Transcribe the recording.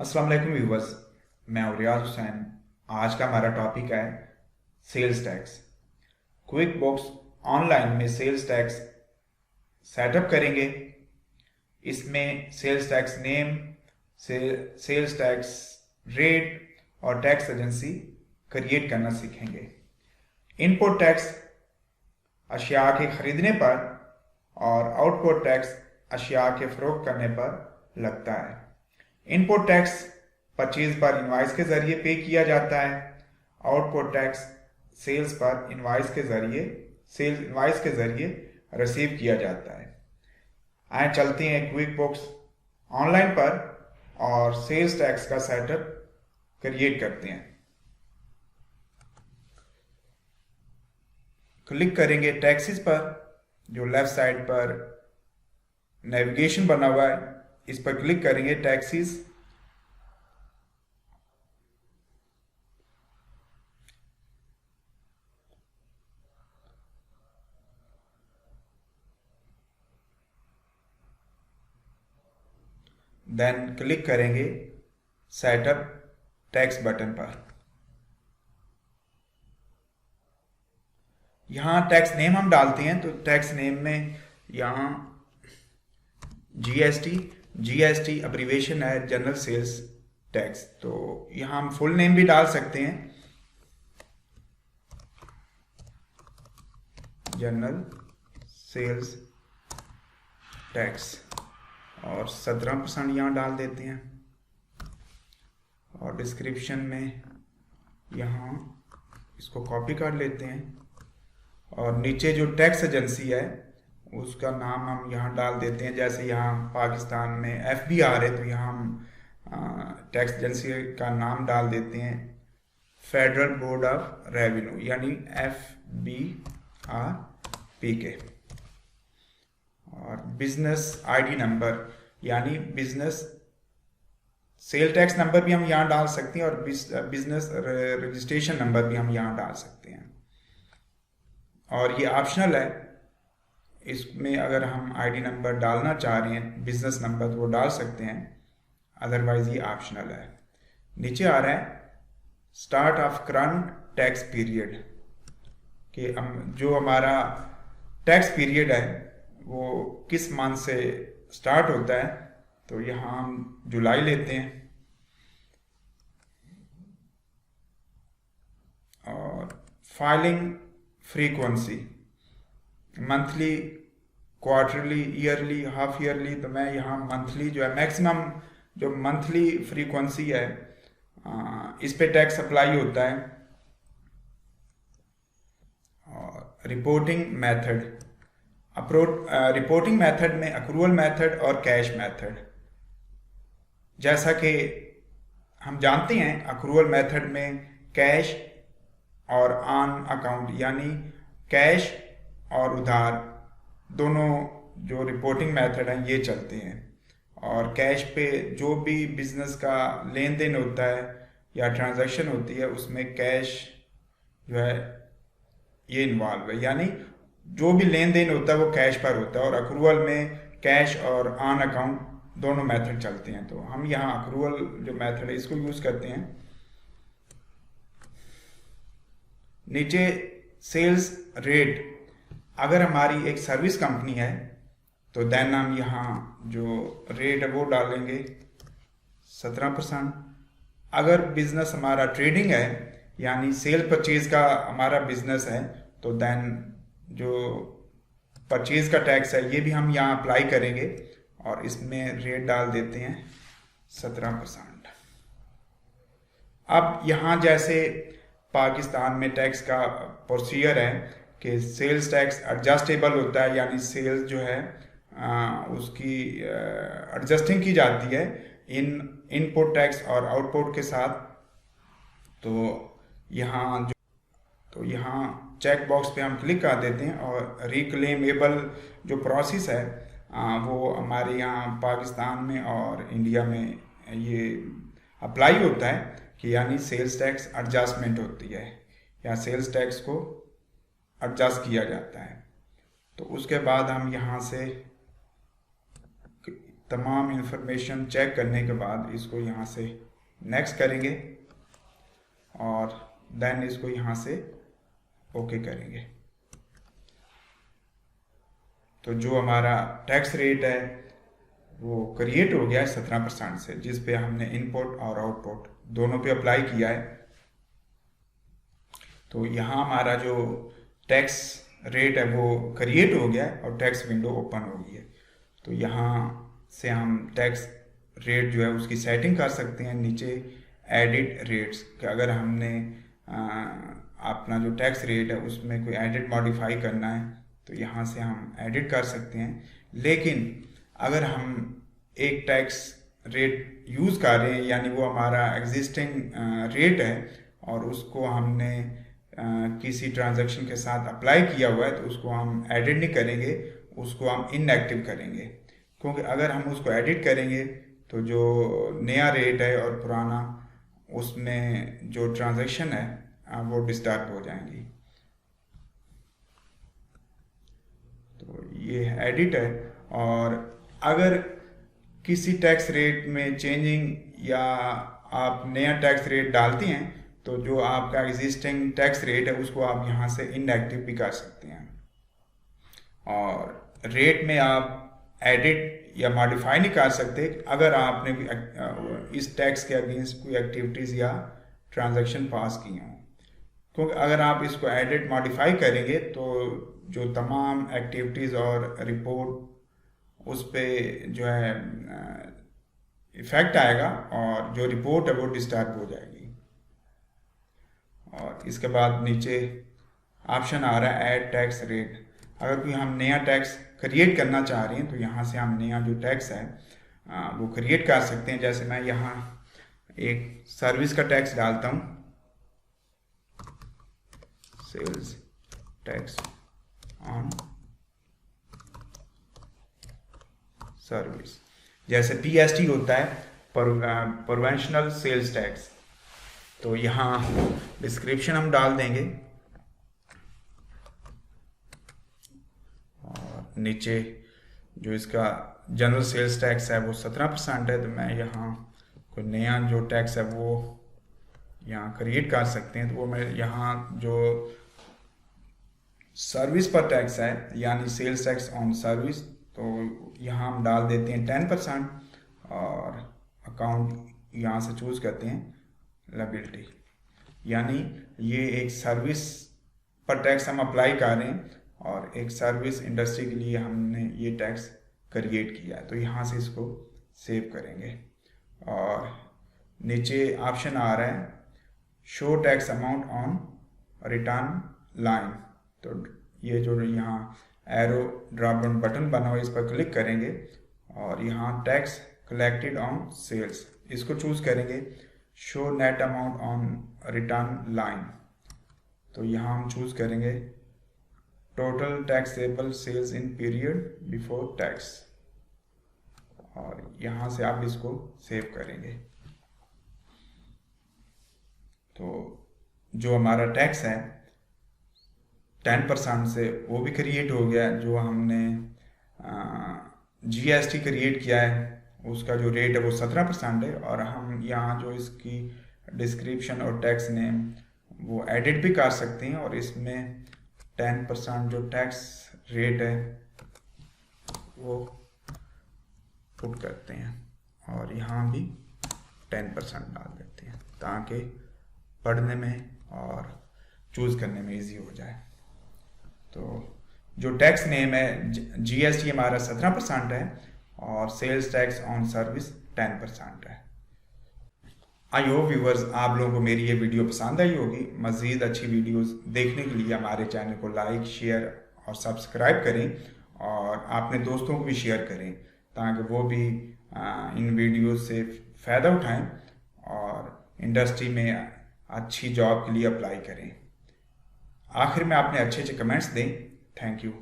अस्सलाम वालेकुम व्यूवर्स। मैं रियाज हुसैन। आज का हमारा टॉपिक है sales tax. QuickBooks online में सेल्स टैक्स सेटअप करेंगे। इसमें sales tax name, sales tax rate और टैक्स एजेंसी क्रिएट करना सीखेंगे। इनपुट टैक्स अशिया के खरीदने पर और आउटपुट टैक्स अशिया के फरोख्त करने पर लगता है। इनपुट टैक्स परचेज पर इनवाइस के जरिए पे किया जाता है। आउटपुट टैक्स सेल्स पर इनवाइस के जरिए रिसीव किया जाता है। आए चलते हैं क्विक बुक्स ऑनलाइन पर और सेल्स टैक्स का सेटअप क्रिएट करते हैं। क्लिक करेंगे टैक्सेस पर, जो लेफ्ट साइड पर नेविगेशन बना हुआ है इस पर क्लिक करेंगे टैक्सेस। देन क्लिक करेंगे सेटअप टैक्स बटन पर। यहाँ टैक्स नेम हम डालते हैं, तो टैक्स नेम में यहाँ जीएसटी अब्रीविएशन है जनरल सेल्स टैक्स, तो यहाँ हम फुल नेम भी डाल सकते हैं, जनरल सेल्स टैक्स, और 17% यहाँ डाल देते हैं। और डिस्क्रिप्शन में यहाँ इसको कॉपी कर लेते हैं और नीचे जो टैक्स एजेंसी है उसका नाम हम यहाँ डाल देते हैं। जैसे यहाँ पाकिस्तान में FBR है तो यहाँ हम टैक्स एजेंसी का नाम डाल देते हैं फेडरल बोर्ड ऑफ रेवेन्यू, यानी FBRPK। और बिजनेस आईडी नंबर यानी बिजनेस सेल टैक्स नंबर भी हम यहाँ डाल सकते हैं और बिजनेस रजिस्ट्रेशन नंबर भी हम यहाँ डाल सकते हैं। और ये ऑप्शनल है, इसमें अगर हम आईडी नंबर डालना चाह रहे हैं बिजनेस नंबर तो वो डाल सकते हैं, अदरवाइज ये ऑप्शनल है। नीचे आ रहा है start of current tax period, कि हम जो हमारा टैक्स पीरियड है वो किस मंथ से स्टार्ट होता है, तो यहाँ हम जुलाई लेते हैं। और filing frequency monthly, quarterly, yearly, half yearly, तो मैं यहाँ मंथली जो है मैक्सिमम जो मंथली फ्रीक्वेंसी है इस पे टैक्स अप्लाई होता है। और रिपोर्टिंग मेथड, रिपोर्टिंग मेथड में अक्रूवल मेथड और कैश मेथड। जैसा कि हम जानते हैं अक्रूवल मेथड में कैश और ऑन अकाउंट यानी कैश और उधार दोनों जो रिपोर्टिंग मेथड हैं ये चलते हैं। और कैश पे जो भी बिजनेस का लेन देन होता है या ट्रांजैक्शन होती है उसमें कैश जो है ये इन्वॉल्व है, यानी जो भी लेन देन होता है वो कैश पर होता है। और अक्रूवल में कैश और ऑन अकाउंट दोनों मेथड चलते हैं, तो हम यहाँ अक्रूवल जो मेथड है इसको यूज करते हैं। नीचे सेल्स रेट, अगर हमारी एक सर्विस कंपनी है तो देन हम यहाँ जो रेट है वो डालेंगे 17%। अगर बिजनेस हमारा ट्रेडिंग है यानी सेल परचेज का हमारा बिजनेस है तो देन जो परचेज का टैक्स है ये भी हम यहाँ अप्लाई करेंगे और इसमें रेट डाल देते हैं 17%। अब यहाँ जैसे पाकिस्तान में टैक्स का प्रोसीजर है कि सेल्स टैक्स एडजस्टेबल होता है, यानी सेल्स जो है उसकी एडजस्टिंग की जाती है इनपुट टैक्स और आउटपुट के साथ। तो यहाँ चेक बॉक्स पे हम क्लिक कर देते हैं और रिक्लेमेबल जो प्रोसेस है वो हमारे यहाँ पाकिस्तान में और इंडिया में ये अप्लाई होता है कि यानी सेल्स टैक्स एडजस्टमेंट होती है या सेल्स टैक्स को एडजस्ट किया जाता है। तो उसके बाद हम यहाँ से तमाम इंफॉर्मेशन चेक करने के बाद इसको यहाँ से नेक्स्ट करेंगे और देन इसको यहाँ से ओके करेंगे। तो जो हमारा टैक्स रेट है वो क्रिएट हो गया है 17% से, जिस पे हमने इनपुट और आउटपुट दोनों पे अप्लाई किया है। तो यहाँ हमारा जो टैक्स रेट है वो क्रिएट हो गया है और टैक्स विंडो ओपन हो गई है। तो यहाँ से हम टैक्स रेट जो है उसकी सेटिंग कर सकते हैं नीचे एडिट रेट्स, कि अगर हमने अपना जो टैक्स रेट है उसमें कोई एडिट मॉडिफाई करना है तो यहाँ से हम एडिट कर सकते हैं। लेकिन अगर हम एक टैक्स रेट यूज़ कर रहे हैं, यानी वो हमारा एग्जिस्टिंग रेट है और उसको हमने किसी ट्रांजैक्शन के साथ अप्लाई किया हुआ है, तो उसको हम एडिट नहीं करेंगे, उसको हम इनएक्टिव करेंगे। क्योंकि अगर हम उसको एडिट करेंगे तो जो नया रेट है और पुराना उसमें जो ट्रांजैक्शन है वो डिस्टर्ब हो जाएंगी। तो ये एडिट है। और अगर किसी टैक्स रेट में चेंजिंग या आप नया टैक्स रेट डालते हैं तो जो आपका एग्जिस्टिंग टैक्स रेट है उसको आप यहाँ से इनएक्टिव भी कर सकते हैं। और रेट में आप एडिट या मॉडिफाई नहीं कर सकते अगर आपने भी इस टैक्स के अगेंस्ट कोई एक्टिविटीज़ या ट्रांजैक्शन पास की हों। क्योंकि अगर आप इसको एडिट मॉडिफाई करेंगे तो जो तमाम एक्टिविटीज़ और रिपोर्ट उस पर जो है इफ़ेक्ट आएगा और जो रिपोर्ट है वो डिस्टर्ब हो जाएगी। और इसके बाद नीचे ऑप्शन आ रहा है ऐड टैक्स रेट। अगर कोई हम नया टैक्स क्रिएट करना चाह रहे हैं तो यहाँ से हम नया जो टैक्स है वो क्रिएट कर सकते हैं। जैसे मैं यहाँ एक सर्विस का टैक्स डालता हूँ, सेल्स टैक्स ऑन सर्विस। जैसे पीएसटी होता है प्रोवेंशनल सेल्स टैक्स। तो यहाँ डिस्क्रिप्शन हम डाल देंगे और नीचे जो इसका जनरल सेल्स टैक्स है वो 17% है। तो मैं यहाँ कोई नया जो टैक्स है वो यहाँ क्रिएट कर सकते हैं। तो वो मैं यहाँ जो सर्विस पर टैक्स है यानी सेल्स टैक्स ऑन सर्विस, तो यहाँ हम डाल देते हैं 10% और अकाउंट यहाँ से चूज़ करते हैं लायबिलिटी। यानी ये एक सर्विस पर टैक्स हम अप्लाई कर रहे हैं और एक सर्विस इंडस्ट्री के लिए हमने ये टैक्स क्रिएट किया है। तो यहाँ से इसको सेव करेंगे और नीचे ऑप्शन आ रहा है show tax amount on return line. तो ये जो यहाँ एरो ड्रॉप डाउन बटन बना हुआ है इस पर क्लिक करेंगे और यहाँ टैक्स कलेक्टेड ऑन सेल्स इसको चूज़ करेंगे। Show net amount on return line, तो यहाँ हम चूज़ करेंगे total taxable sales in period before tax और यहाँ से आप इसको सेव करेंगे। तो जो हमारा टैक्स है 10% से वो भी क्रिएट हो गया। जो हमने जीएसटी क्रिएट किया है उसका जो रेट है वो 17% है और हम यहाँ जो इसकी डिस्क्रिप्शन और टैक्स नेम वो एडिट भी कर सकते हैं और इसमें 10% जो टैक्स रेट है वो पुट करते हैं और यहाँ भी 10% डाल देते हैं ताकि पढ़ने में और चूज़ करने में इजी हो जाए। तो जो टैक्स नेम है जीएसटी हमारा 17% है और सेल्स टैक्स ऑन सर्विस 10% है। आई होप व्यूवर्स आप लोगों को मेरी ये वीडियो पसंद आई होगी। मज़ीद अच्छी वीडियोस देखने के लिए हमारे चैनल को लाइक शेयर और सब्सक्राइब करें और अपने दोस्तों को भी शेयर करें ताकि वो भी इन वीडियोस से फ़ायदा उठाएं और इंडस्ट्री में अच्छी जॉब के लिए अप्लाई करें। आखिर में आपने अच्छे अच्छे कमेंट्स दें। Thank you.